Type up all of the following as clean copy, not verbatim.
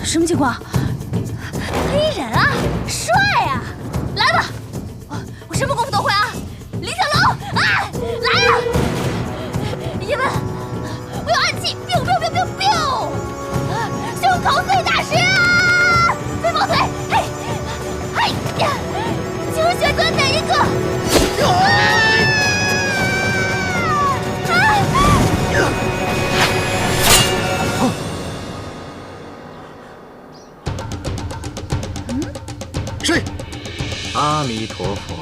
什么情况？黑人啊，帅啊！来吧，我什么功夫都会啊！李小龙，啊，来了！叶问，我有暗器，biu biu biu biu biu，胸口碎大石啊！飞毛腿，嘿，嘿呀，请问选择哪一个？谁？阿弥陀佛。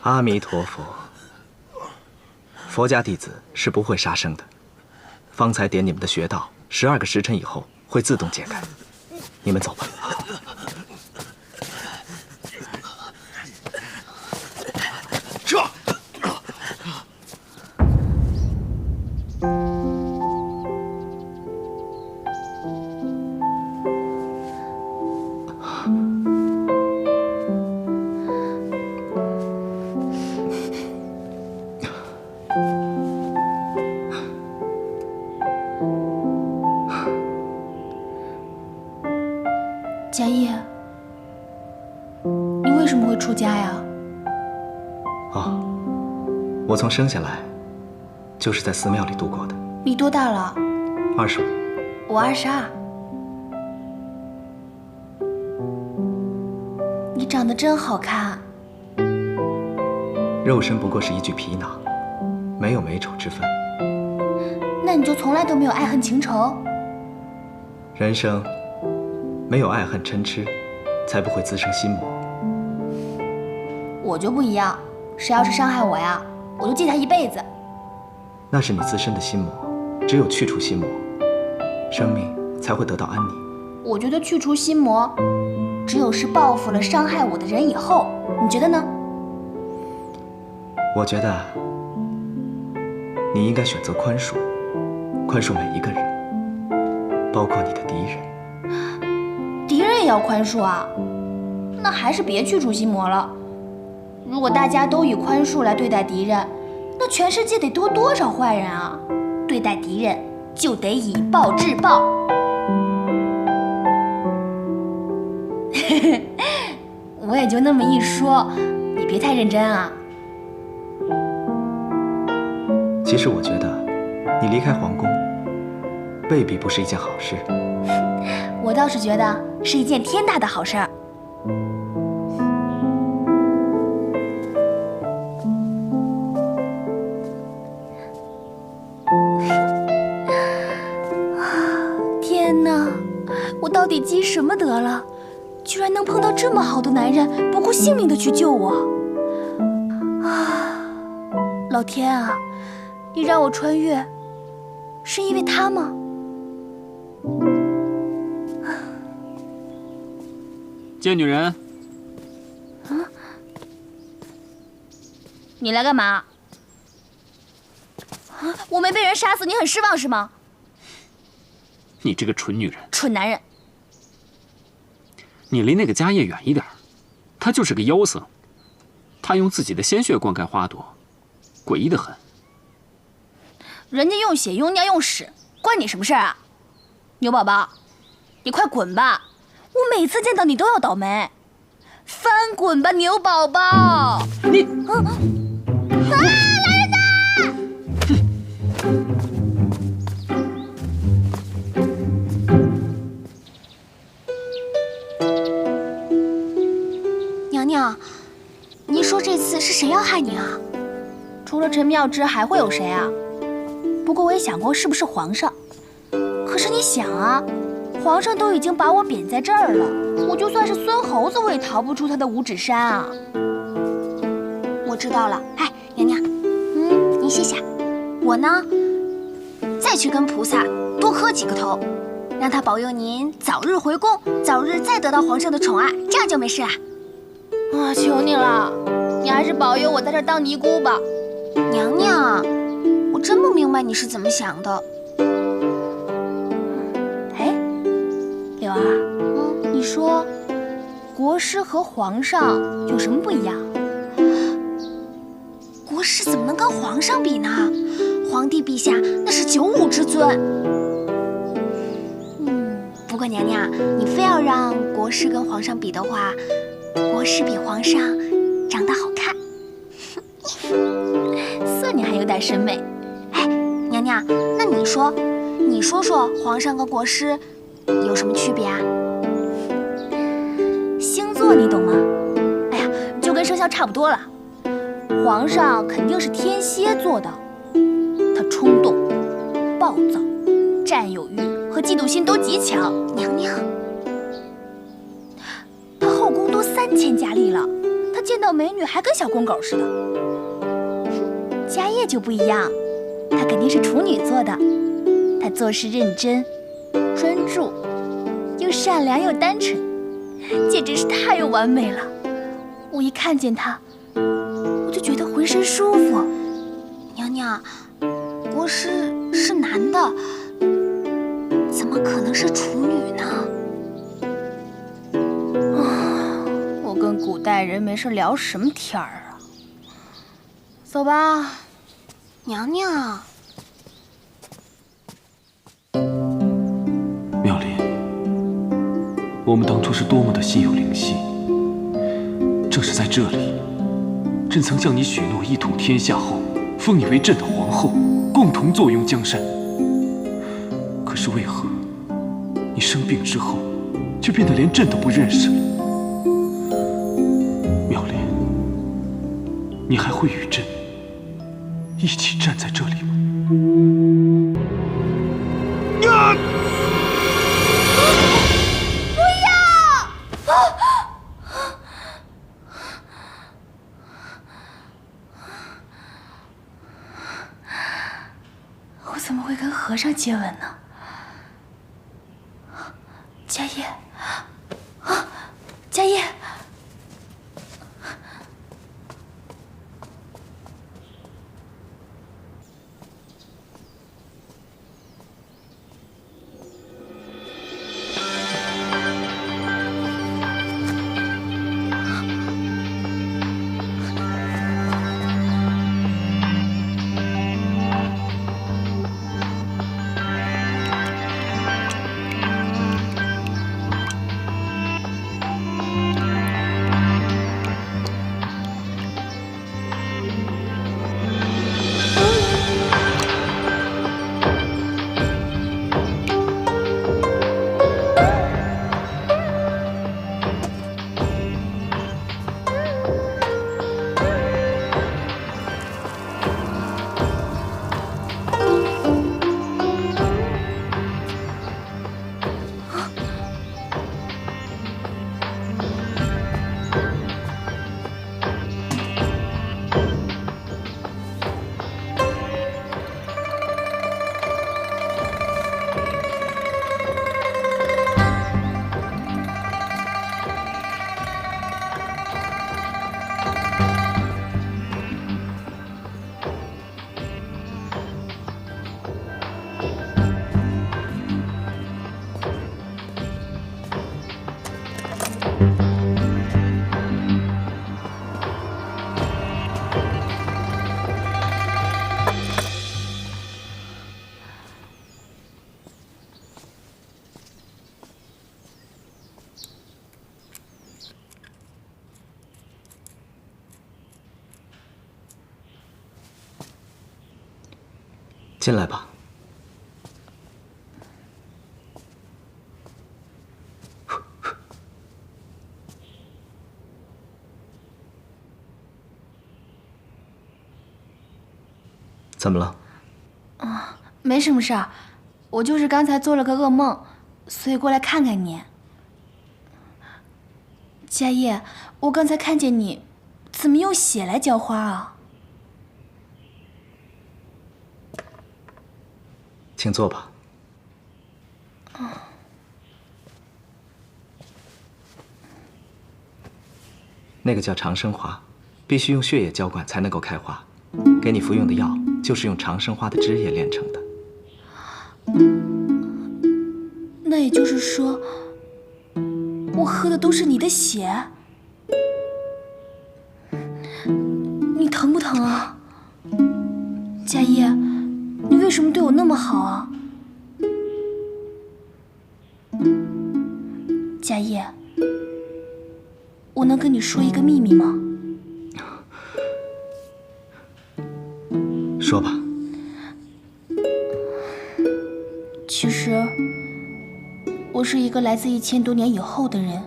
阿弥陀佛，佛家弟子是不会杀生的。方才点你们的穴道，12个时辰以后会自动解开。你们走吧。撤！嘉义，你为什么会出家呀？哦，我从生下来就是在寺庙里度过的。你多大了25。我22。你长得真好看。肉身不过是一具皮囊，没有美丑之分。那你就从来都没有爱恨情仇？人生没有爱恨嗔痴，才不会滋生心魔。我就不一样，谁要是伤害我呀，我就记他一辈子。那是你自身的心魔，只有去除心魔，生命才会得到安宁。我觉得去除心魔，只有是报复了伤害我的人以后，你觉得呢？我觉得你应该选择宽恕，宽恕每一个人，包括你的敌人。敌人也要宽恕啊？那还是别去除心魔了。如果大家都以宽恕来对待敌人，那全世界得多多少坏人啊！对待敌人就得以暴制暴。我也就那么一说，你别太认真啊。其实我觉得，你离开皇宫，未必不是一件好事。我倒是觉得是一件天大的好事儿。天哪，我到底积什么德了，居然能碰到这么好的男人，不顾性命的去救我？啊，老天啊，你让我穿越，是因为他吗？贱女人，你来干嘛？我没被人杀死，你很失望是吗？你这个蠢女人，蠢男人！你离那个家业远一点，他就是个妖僧，他用自己的鲜血灌溉花朵，诡异的很。人家用血用尿用屎，关你什么事儿啊？牛宝宝，你快滚吧！我每次见到你都要倒霉，翻滚吧，牛宝宝！你，来人呐！娘娘，您说这次是谁要害您啊？除了陈妙之，还会有谁啊？不过我也想过是不是皇上，可是你想啊，皇上都已经把我贬在这儿了，我就算是孙猴子，我也逃不出他的五指山啊。我知道了。哎，娘娘，您歇下，我呢，再去跟菩萨多磕几个头，让他保佑您早日回宫，早日再得到皇上的宠爱，这样就没事啦。啊，求你了，你还是保佑我在这儿当尼姑吧。娘娘，我真不明白你是怎么想的。哎，柳儿，你说国师和皇上有什么不一样？国师怎么能跟皇上比呢？皇帝陛下那是95之尊。不过娘娘，你非要让国师跟皇上比的话，国师比皇上长得好看。算你还有点审美。哎，娘娘，那你说说皇上跟国师有什么区别啊？星座你懂吗？哎呀，就跟生肖差不多了。皇上肯定是天蝎座的，他冲动、暴躁、占有欲和嫉妒心都极强。娘娘，他后宫都3000佳丽了，他见到美女还跟小公狗似的。家业就不一样，他肯定是处女座的，他做事认真、专注，又善良又单纯，简直是太完美了。我一看见他，我就觉得浑身舒服。娘娘，国师是男的，怎么可能是处女呢？我跟古代人没事聊什么天儿啊？走吧。娘娘，妙莲，我们当初是多么的心有灵犀。正是在这里，朕曾向你许诺一统天下后，封你为朕的皇后，共同坐拥江山。可是为何你生病之后，却变得连朕都不认识了？妙莲，你还会与朕一起站在这里吗？我怎么会跟和尚接吻呢？家业，家业。进来吧。怎么了？没什么事儿，我就是刚才做了个噩梦，所以过来看看你。佳叶，我刚才看见你，怎么用血来浇花啊？请坐吧。那个叫长生花，必须用血液浇灌才能够开花。给你服用的药就是用长生花的汁液炼成的。那也就是说，我喝的都是你的血？你疼不疼啊？佳叶，你为什么对我那么好啊？佳叶，我能跟你说一个秘密吗？说吧。其实，我是一个来自1000多年以后的人，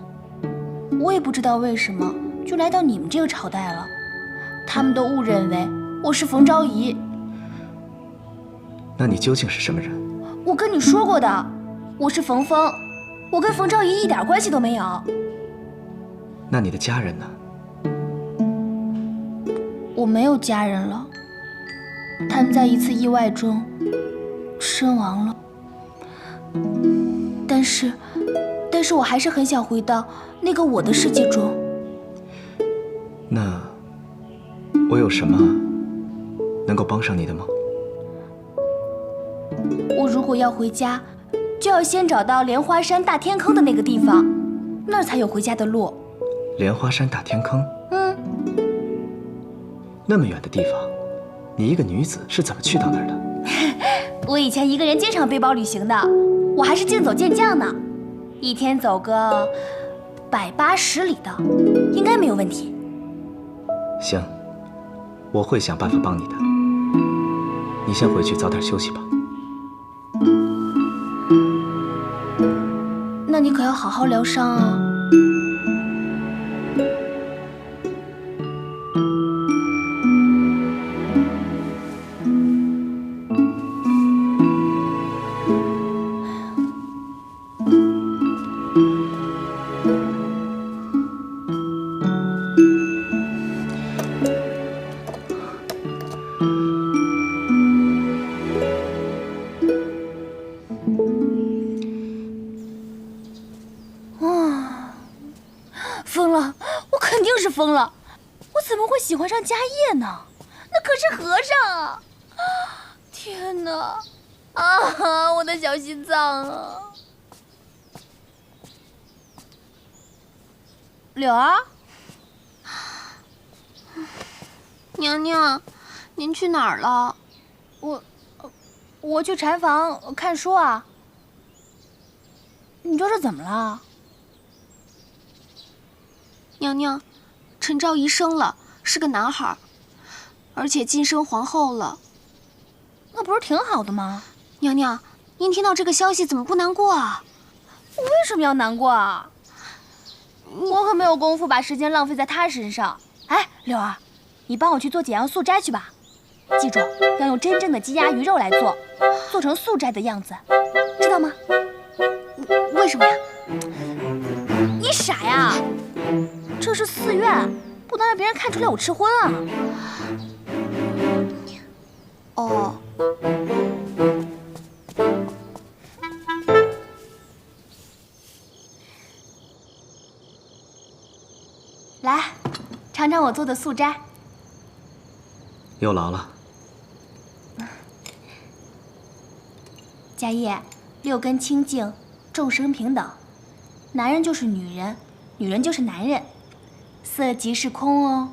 我也不知道为什么就来到你们这个朝代了。他们都误认为我是冯昭仪。那你究竟是什么人？我跟你说过的，我是冯峰，我跟冯昭仪一点关系都没有。那你的家人呢？我没有家人了，他们在一次意外中身亡了。但是我还是很想回到那个我的世界中。那我有什么能够帮上你的吗？我如果要回家，就要先找到莲花山大天坑的那个地方，那儿才有回家的路。莲花山大天坑？嗯，那么远的地方，你一个女子是怎么去到那儿的？我以前一个人经常背包旅行的，我还是竞走健将呢，一天走个180里的，应该没有问题。行，我会想办法帮你的。你先回去早点休息吧。那你可要好好疗伤啊。疯了！我肯定是疯了！我怎么会喜欢上家业呢？那可是和尚啊！天哪！啊，我的小心脏啊！柳儿，娘娘，您去哪儿了？我去禅房看书啊。你这是怎么了？娘娘，陈昭仪生了，是个男孩，而且晋升皇后了。那不是挺好的吗？娘娘，您听到这个消息怎么不难过啊？我为什么要难过啊？我可没有功夫把时间浪费在他身上。哎，柳儿，你帮我去做解阳素斋去吧。记住，要用真正的鸡鸭鱼肉来做，做成素斋的样子，知道吗？为什么呀？你傻呀！这是寺院，不能让别人看出来我吃荤啊。哦。来，尝尝我做的素斋。有劳了。家业，六根清净，众生平等。男人就是女人，女人就是男人，色即是空哦。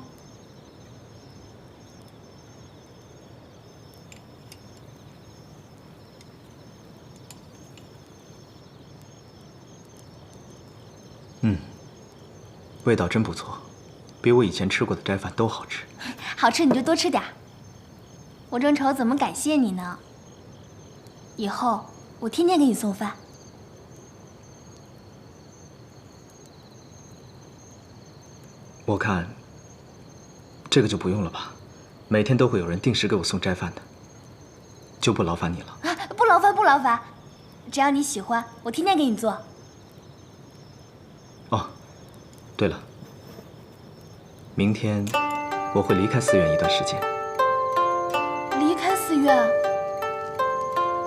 味道真不错，比我以前吃过的斋饭都好吃。好吃你就多吃点。我正愁怎么感谢你呢。以后我天天给你送饭。我看这个就不用了吧，每天都会有人定时给我送斋饭的，就不劳烦你了。不劳烦不劳烦，只要你喜欢，我天天给你做。哦，对了，明天我会离开寺院一段时间。离开寺院？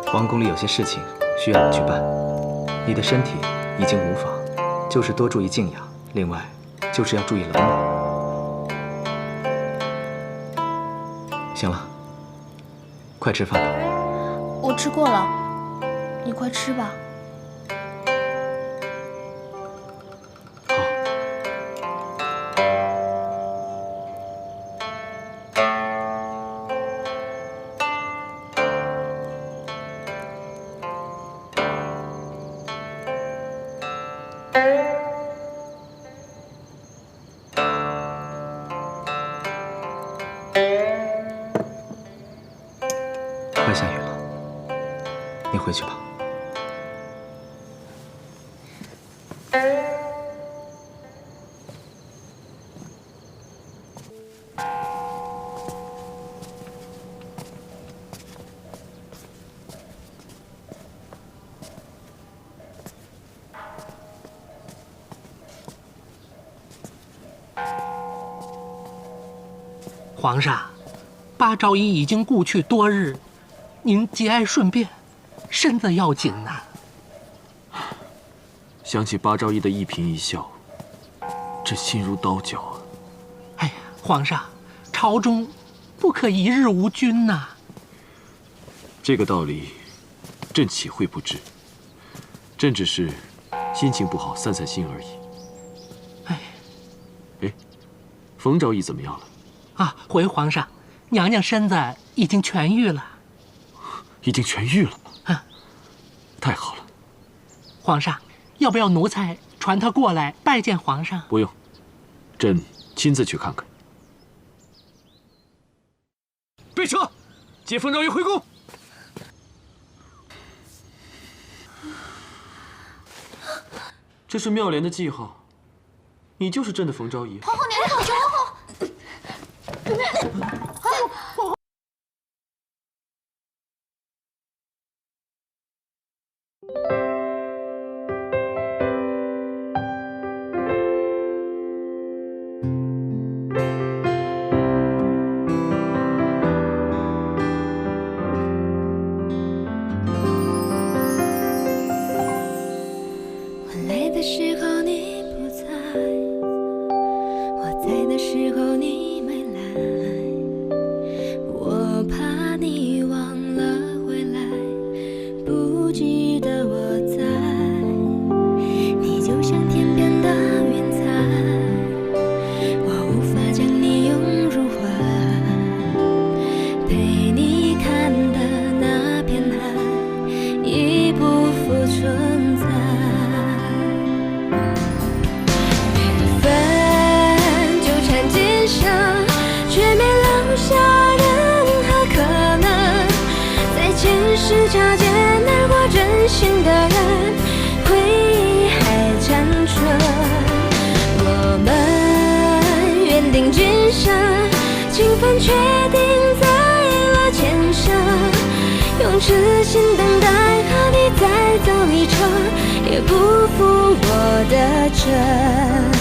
皇宫里有些事情需要你去办。你的身体已经无妨，就是多注意静养，另外就是要注意冷暖。行了，快吃饭吧。我吃过了，你快吃吧。快下雨了，你回去吧。皇上，八昭仪已经故去多日，您节哀顺变，身子要紧呐。想起八昭仪的一颦一笑，朕心如刀绞啊！哎呀，皇上，朝中不可一日无君呐。这个道理，朕岂会不知？朕只是心情不好，散散心而已。哎，冯昭仪怎么样了？啊，回皇上，娘娘身子已经痊愈了。已经痊愈了？啊，太好了。皇上，要不要奴才传她过来拜见皇上？不用，朕亲自去看看。备车，接冯昭仪回宫。这是妙莲的记号，你就是朕的冯昭仪。皇后娘娘保重。我来的时候你不在，我在的时候你没来，我怕你忘了回来，不记得我在。你就像天边的云彩，我无法将你拥入怀，陪你看的那片海已不复存在。是擦肩而过真心的人，回忆还残存。我们缘定今生，情分确定在了前生。用痴心等待和你再走一程，也不负我的真。